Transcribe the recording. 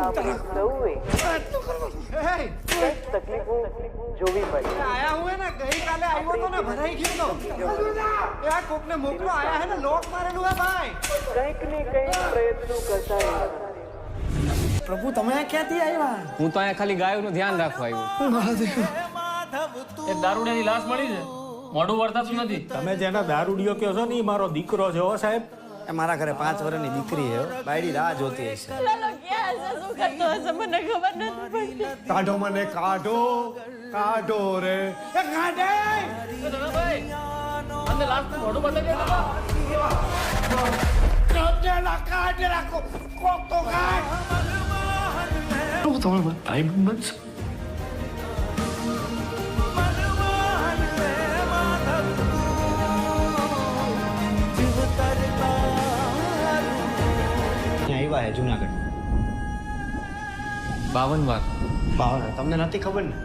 આપણે સૌએ કંઈક તકલીફો જોવી પડી. આયા હું હે ને ગઈકાલે આવ્યો તો ને ભરાઈ ગયો તો આ કોકને મોકલો આયા હે ને લોક મારેલું હે ભાઈ. કંઈક ને કંઈક પ્રયત્નો કરતા રહ્યા. પ્રભુ તમે ક્યાંથી આવ્યા? હું તો અહીંયા ખાલી ગાયોનું ધ્યાન રાખવા આવ્યો. એક દારૂડિયાની લાશ મળી છે, મોઢું વર્તાતું નથી. તમે જેના દારૂડિયો કહો છો ને એ મારો દીકરો છે હો સાહેબ. એ મારા ઘરે 5 વર્ષની દીકરી છે, બાયડી રાહ જોતી હશે. કાઢો મને કાઢો કાઢો રે એ ધનાભાઈ, અંદર લાશનું મોઢું બદલાઈ ગયું. આવ્યા હે જુનાગઢ 52 વાર. તમને નથી ખબર ને?